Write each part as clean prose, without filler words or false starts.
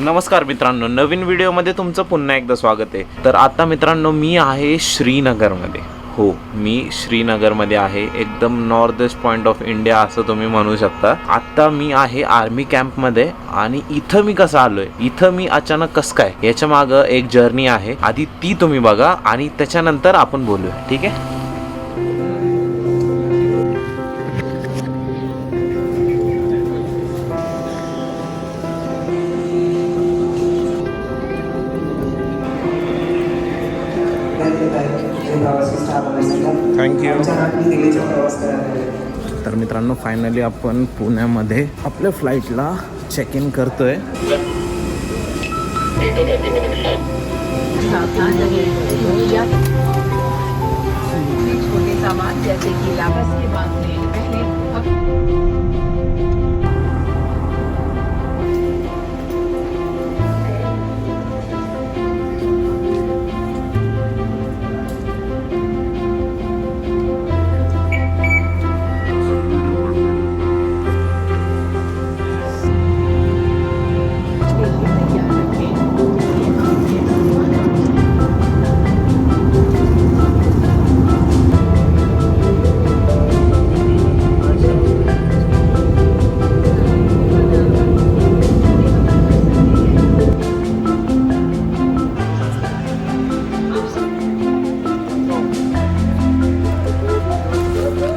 नमस्कार मित्रांनो, नवीन व्हिडिओमध्ये तुमचं पुन्हा एकदा स्वागत आहे। तर आता मित्रांनो मी आहे श्रीनगरमध्ये। हो, मी श्रीनगरमध्ये आहे, एकदम north east point of India असं तुम्ही म्हणू शकता। आता मी आहे आर्मी कॅम्पमध्ये आणि इथं मी कसं आलोय, इथं मी अचानक कसं काय, याच्या मागं एक जर्नी आहे। आधी ती तुम्ही बघा आणि त्याच्यानंतर आपण बोलूया, ठीक आहे? थँक्यू। तर मित्रांनो फायनली आपण पुण्यामध्ये आपल्या फ्लाईटला चेक इन करतोय। छोटे सामान जैसे कि लागत के बांधने पहले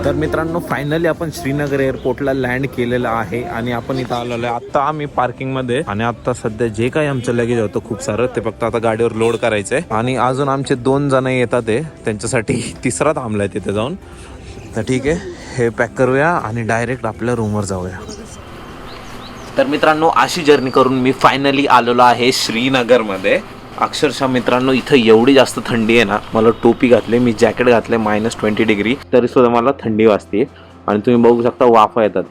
तर मित्रांनो फायनली आपण श्रीनगर एअरपोर्टला लँड केलेलं आहे आणि आपण इथं आलेलो आहे। आता आम्ही पार्किंगमध्ये आणि आता सध्या जे काही आमचं लगेज होतं खूप सारं, ते फक्त आता गाडीवर लोड करायचंय आणि अजून आमचे 2 जण येतात आहे, त्यांच्यासाठी तिसरा थांबलाय तिथे जाऊन। तर ठीक आहे, हे पॅक करूया आणि डायरेक्ट आपल्या रूमवर जाऊया। तर मित्रांनो अशी जर्नी करून मी फायनली आलेलो आहे श्रीनगरमध्ये। अक्षरशः मित्रांनो इथं एवढी जास्त थंडी आहे ना, मला टोपी घातली, मी जॅकेट घातले -20 डिग्री, तरी सुद्धा मला थंडी वाजते। आणि तुम्ही बघू शकता वाफा येतात,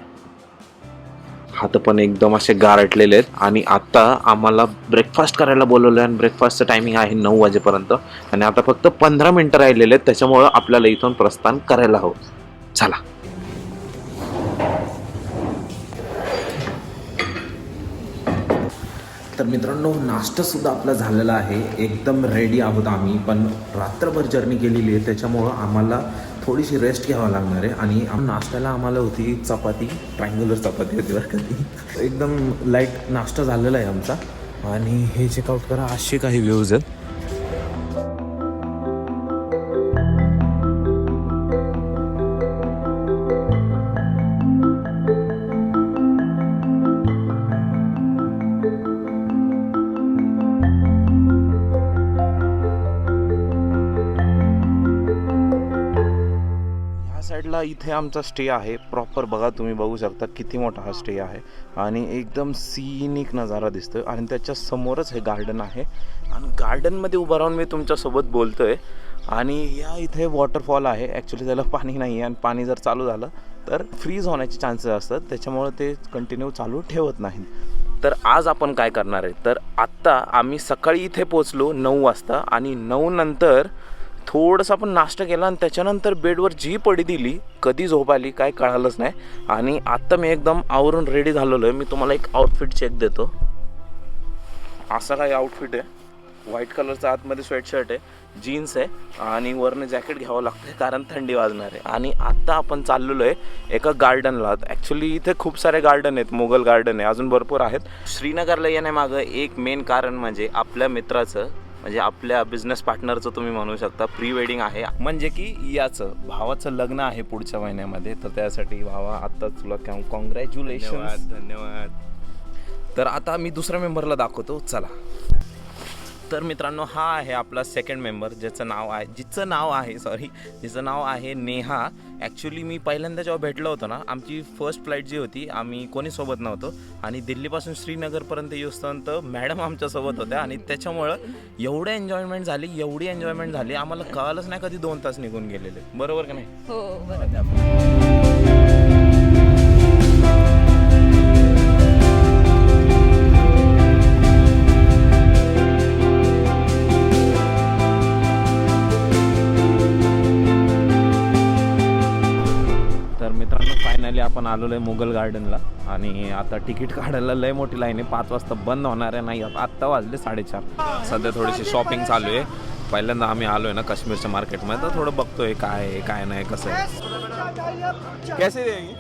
हात पण एकदम असे गारटलेले आहेत। आणि आता आम्हाला ब्रेकफास्ट करायला बोलवलं आहे आणि ब्रेकफास्टचं टायमिंग आहे 9 वाजेपर्यंत आणि आता फक्त 15 मिनिटं राहिलेले आहेत, त्याच्यामुळं आपल्याला इथून प्रस्थान करायला हवं। चला। तर मित्रांनो नाश्ता सुद्धा आपला झालेला आहे, एकदम रेडी आहोत आम्ही। पण रात्रभर जर्नी केलेली आहे, त्याच्यामुळं आम्हाला थोडीशी रेस्ट घ्यावं लागणार आहे। आणि नाश्त्याला आम्हाला होती चपाती, ट्रायंग्युलर चपाती होती बरं का ती। एकदम लाईट नाश्ता झालेला आहे आमचा। आणि हे चेकआउट करा, असे काही व्ह्यूज आहेत। साईडला इथे आमचा स्टे आहे प्रॉपर, बघा तुम्ही बघू शकता किती मोठा हा स्टे आहे आणि एकदम सीनिक नजारा दिसतोय। आणि त्याच्या समोरच हे गार्डन आहे आणि गार्डनमध्ये उभं राहून मी तुमच्यासोबत बोलतोय। आणि या इथे वॉटरफॉल आहे, ॲक्च्युली त्याला पाणी नाही आहे आणि पाणी जर चालू झालं तर फ्रीज होण्याचे चान्सेस असतात, त्याच्यामुळे ते कंटिन्यू चालू ठेवत नाहीत। तर आज आपण काय करणार आहे, तर आत्ता आम्ही सकाळी इथे पोचलो 9 वाजता आणि 9 नंतर थोडंसं आपण नाश्ता केला आणि त्याच्यानंतर बेडवर जी पडी दिली, कधी झोप आली काय कळालंच नाही। आणि आत्ता मी एकदम आवरून रेडी झालेलो आहे। मी तुम्हाला एक आउटफिट चेक देतो, असा काही आउटफिट आहे, व्हाईट कलरचा आतमध्ये स्वेटशर्ट आहे, जीन्स आहे आणि वरनं जॅकेट घ्यावं लागतं कारण थंडी वाजणार आहे। आणि आत्ता आपण चाललेलो आहे एका गार्डनला। ॲक्च्युली इथे खूप सारे गार्डन आहेत, मोगल गार्डन आहे, अजून भरपूर आहेत। श्रीनगरला येण्यामागं एक मेन कारण म्हणजे आपल्या मित्राचं, म्हणजे आपल्या बिझनेस पार्टनरचं तुम्ही म्हणू शकता, प्री वेडिंग आहे। म्हणजे की याचं भावाचं लग्न आहे पुढच्या महिन्यामध्ये, तर त्यासाठी भावा आता तुला कॉंग्रॅच्युलेशन। धन्यवाद। तर आता मी दुसऱ्या मेंबरला दाखवतो, चला। तर मित्रांनो हा आहे आपला सेकंड मेंबर, जिचं नाव आहे नेहा। ॲक्च्युली मी पहिल्यांदा जेव्हा भेटलो होतो ना, आमची फर्स्ट फ्लाईट जी होती, आम्ही कोणी सोबत नव्हतो आणि दिल्लीपासून श्रीनगरपर्यंत येऊपर्यंत मॅडम आमच्यासोबत होत्या आणि त्याच्यामुळं एवढी एन्जॉयमेंट झाली आम्हाला कळालंच नाही कधी 2 तास निघून गेलेले, बरोबर का नाही? हो बरोबर। तर मित्रांनो फायनली आपण आलेलो आहे मुघल गार्डनला आणि आता तिकीट काढायला लय मोठी लाईन आहे. 5 वाजता बंद होणार आहे. नाही आत्ता वाजले 4:30. सध्या थोडीशी शॉपिंग चालू आहे. पहिल्यांदा आम्ही आलो आहे ना काश्मीरच्या मार्केटमध्ये, तर थोडं बघतोय काय आहे काय नाही कसं आहे. कैसे देंगे?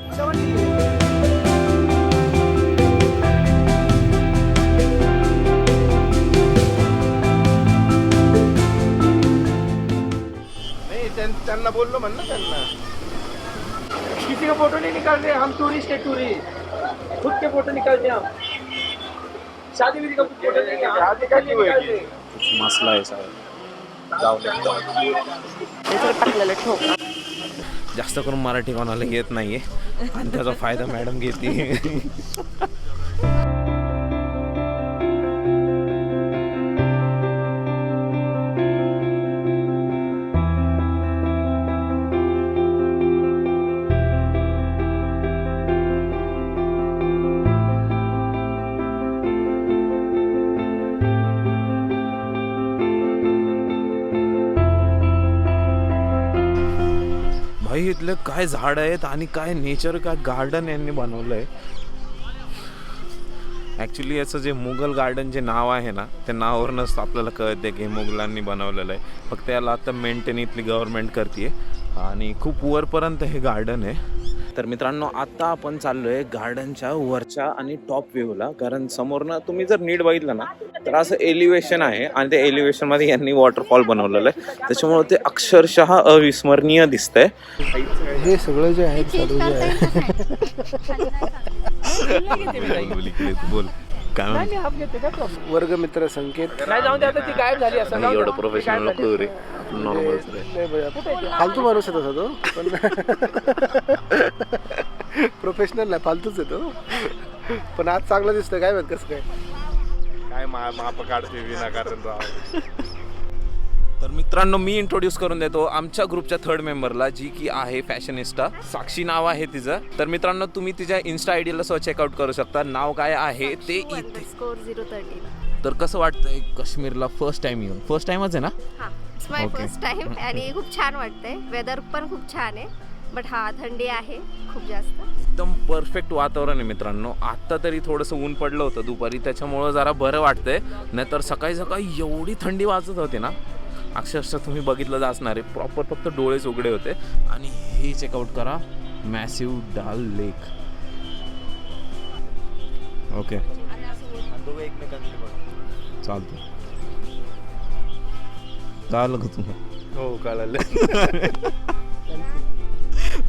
त्यांना बोललो म्हण ना त्यांना. किसी का फोटो नहीं निकालते, हम टूरिस्ट है, टूरिस्ट खुद के फोटो निकालते हम. शादी विधि का फोटो नहीं शादी का क्यों है? मसला आहे साहेब. जाऊ दे. जास्त करून मराठी कोणाला येत नाहीये आणि त्याचा फायदा मॅडम घेते. भाई इथले काय झाड आहेत आणि काय नेचर, काय गार्डन यांनी बनवलंय. ॲक्च्युली याचं जे मुघल गार्डन जे नाव आहे ना, त्या नावावरूनच आपल्याला कळते की मुघलांनी बनवलेलं आहे. फक्त याला आता मेंटेन इथली गव्हर्नमेंट करते आणि खूप वरपर्यंत हे गार्डन आहे. तर मित्रांनो आता आपण चाललो आहे गार्डनच्या वरच्या आणि टॉप व्ह्यूला, कारण समोरनं तुम्ही जर नीट बघितलं ना तर असं एलिव्हेशन आहे आणि त्या एलिव्हेशनमध्ये यांनी वॉटरफॉल बनवलेलं आहे. त्याच्यामुळे ते अक्षरशः अविस्मरणीय दिसतंय. हे सगळं जे आहे चालू जे आहे. बोल काय वर्गमित्र संकेत. नाही जाऊन दे, आता ती गायब झाली असं. एवढं प्रोफेशनल नको रे, नॉर्मल. फालतू माणूस आहे तसा तो, पण प्रोफेशनल नाही, फालतूच आहे तो. पण आज चांगलं दिसतं. काय माहित कसं काय माप काढते विनाकारण. तर मित्रांनो मी इंट्रोड्यूस करून देतो आमच्या ग्रुपच्या 3rd मेंबरला, जी की आहे फॅशनिस्टा. साक्षी नाव आहे तिचं. तर मित्रांनो तुम्ही तिच्या इन्स्टा आयडीला चेकआउट करू शकता. नाव काय आहे ते इथे. तर कसं वाटतंय काश्मीरला फर्स्ट टाइम येऊन? फर्स्ट टाइमच आहे ना? हां, इट्स माय फर्स्ट टाइम आणि खूप छान वाटतंय. वेदर पण खूप छान आहे, बट हा थंडी आहे खूप जास्त. एकदम परफेक्ट वातावरण आहे मित्रांनो. आत्ता तरी थोडंसं ऊन पडलं होतं दुपारी, त्याच्यामुळं जरा बरं वाटतंय. नाहीतर सकाळी सकाळी एवढी थंडी वाजत होती ना, अक्षरशः तुम्ही बघितलं असणार आहे. प्रॉपर फक्त डोळेच उघडे होते. आणि हे चेकआउट करा, मॅसिव्ह डाल लेक. ओके चालतं, चाललं का तुम्हाला? हो कळालं.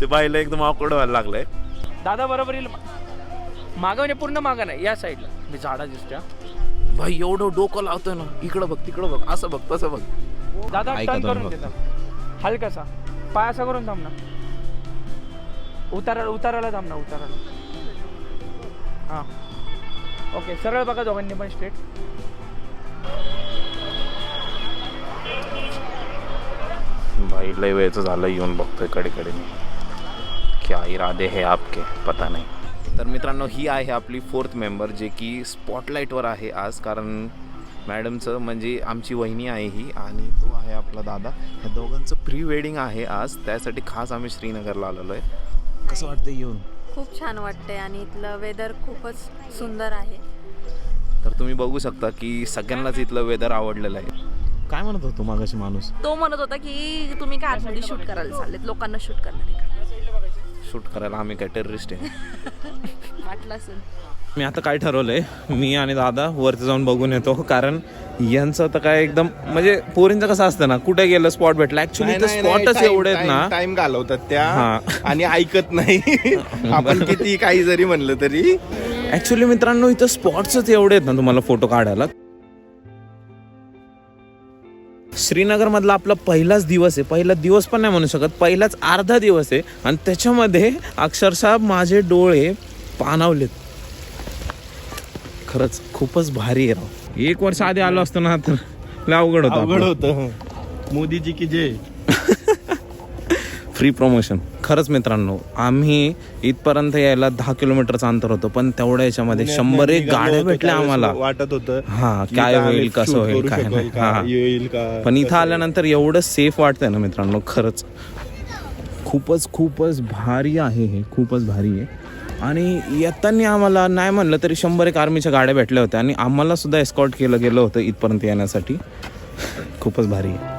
ते बाईला एकदम ऑकवर्ड व्हायला लागलंय. दादा बरोबर येईल. मागं म्हणजे पूर्ण मागं नाही, या साईडला मी झाडा दिसत्या. भाई एवढं डोकं लावतोय ना, इकडं बघ तिकडं बघ, असं बघ तसं बघ. दादा ऐका टर्न तुम्ही करून फक्त. देतात हलकासा पाय असा करून थांब ना. उताराला थांब ना, उताराला. हां ओके, सरळ बघा दोघांनी पण स्ट्रेट. भाई लय वेळचं झालं येऊन बघतोय कडे क्या इरादे है आपके पता नाही. तर मित्रांनो ही आहे आपली 4th मेंबर, जे की स्पॉटलाईटवर आहे आज. कारण मॅडमचं म्हणजे आमची वहिनी आहे ही आणि तो आहे आपला दादा. ह्या दोघांचं प्री वेडिंग आहे आज, त्यासाठी खास आम्ही श्रीनगरला आलेलो आहे. कसं वाटतं येऊन? खूप छान वाटतंय आणि इथलं वेदर खूपच सुंदर आहे. तर तुम्ही बघू शकता की सगळ्यांनाच इथलं वेदर आवडलेलं आहे. काय म्हणत होतो मागाशी माणूस? तो म्हणत होता की तुम्ही काय आतमध्ये शूट करायला चाललेत, लोकांना शूट करणार. शूट करायला आम्ही काय टेररिस्ट आहे? वाटलं असेल. मी आता काय ठरवलंय, मी आणि दादा वरती जाऊन बघून येतो. कारण यांचं तर काय एकदम म्हणजे पोरींचं कसं असतं ना, कुठे गेलं स्पॉट भेटला. ऍक्च्युली ते स्पॉटच एवढे आहेत ना, टाइम घालवतात त्या हा. आणि ऐकत नाही. आपण किती काही जरी म्हणलं तरी. ऍक्च्युली मित्रांनो इथं स्पॉट्सच एवढे आहेत ना तुम्हाला फोटो काढायला. श्रीनगर मधला आपला पहिलाच दिवस आहे. पहिला दिवस पण नाही म्हणू शकत, पहिलाच अर्धा दिवस आहे. आणि त्याच्यामध्ये अक्षरशः माझे डोळे पाणावलेत. खरंच खूपच भारी आहे राव. 1 वर्ष आधी आलो असतो ना तर लय अवघड होतं. मोदीजी की जय. Free promotion. खरंच मित्रांनो आम्ही इथपर्यंत यायला 10 किलोमीटरचं अंतर होतं, पण तेवढ्या याच्यामध्ये 100 गाड्या भेटल्या आम्हाला. वाटत होतं हा काय होईल कसं होईल काय नाही. हा येईल का. पण इथं आल्यानंतर एवढं सेफ वाटतंय ना मित्रांनो, खरंच खूपच भारी आहे हे, खूपच भारी आहे. आणि येताना आम्हाला नाही म्हणलं तरी 100 आर्मीच्या गाड्या भेटल्या होत्या आणि आम्हाला सुद्धा एस्कॉर्ट केलं गेलं होतं इथपर्यंत येण्यासाठी. खूपच भारी आहे.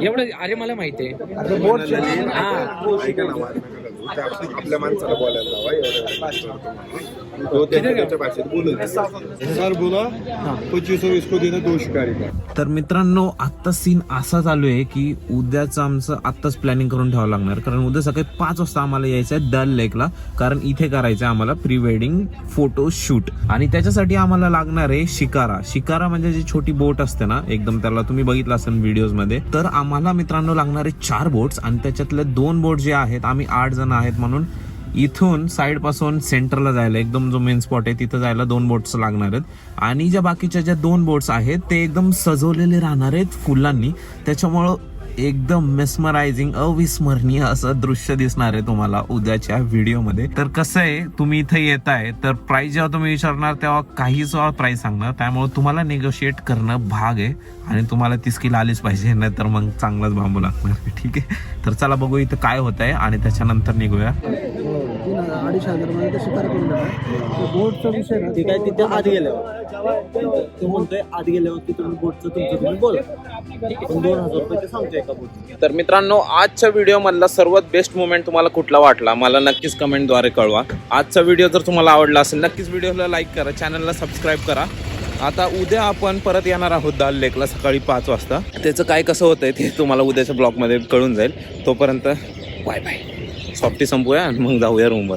एवढं अरे मला माहिती आहे. आपल्या माणसाला बोलायला लावा, तो त्याच्या भाषेत बोलत सर बोला 25 को देना 2 शिकारी का. तर मित्रांनो आत्ता सीन असा चालू आहे की उद्याचं आमचं आत्ताच प्लॅनिंग करून ठेवावं लागणार, कारण उद्या सकाळी 5 वाजता आम्हाला यायचं आहे डल लेकला, कारण इथे करायचं आहे आम्हाला प्री वेडिंग फोटो शूट. आणि त्याच्यासाठी आम्हाला लागणार आहे शिकारा म्हणजे जी छोटी बोट असते ना एकदम, त्याला तुम्ही बघितलं असेल व्हिडिओज मध्ये. तर आम्हाला मित्रांनो लागणार आहे 4 बोट्स आणि त्याच्यातले 2 बोट जे आहेत, आम्ही 8 जण आहेत म्हणून इथून साईड पासून सेंटरला जायला एकदम जो मेन स्पॉट आहे तिथं जायला 2 बोट्स लागणार आहेत. आणि ज्या बाकीच्या ज्या 2 बोट्स आहेत ते एकदम सजवलेले राहणार आहेत फुलांनी, त्याच्यामुळं एकदम मेस्मरायझिंग अविस्मरणीय असं दृश्य दिसणार आहे तुम्हाला उद्याच्या व्हिडिओमध्ये. तर कसं आहे, तुम्ही इथे येत आहे तर प्राइस जेव्हा तुम्ही विचारणार तेव्हा काहीच प्राइस सांगणार, त्यामुळे तुम्हाला नेगोशिएट करणं भाग आहे आणि तुम्हाला ती स्किल आलीच पाहिजे, नाही तर मग चांगलाच बांबू लागणार. ठीक आहे, तर चला बघू इथं काय होत आहे आणि त्याच्यानंतर निघूया. 2,500 मध्ये तशी करून बोटचा विषय ना, ते काय तिथे आत गेल्यावर तो म्हणतोय आत गेल्यावरती तुम्ही बोटचं तुमचं तुम्ही बोला, पण 2,000 रुपये ते सांगतोय एका बोट. तर मित्रांनो आजच्या व्हिडिओ मधला सर्वात बेस्ट मोमेंट तुम्हाला कुठला वाटला मला नक्कीच कमेंटद्वारे कळवा. आजचा व्हिडिओ जर तुम्हाला आवडला असेल नक्कीच व्हिडिओला लाईक करा, चॅनलला सबस्क्राईब करा. आता उद्या आपण परत येणार आहोत दाल लेकला सकाळी 5 वाजता. त्याचं काय कसं होतंय ते तुम्हाला उद्याच्या ब्लॉगमध्ये कळून जाईल. तोपर्यंत बाय बाय. सॉफ्टी संपूया आणि मग जाऊया रूमवर.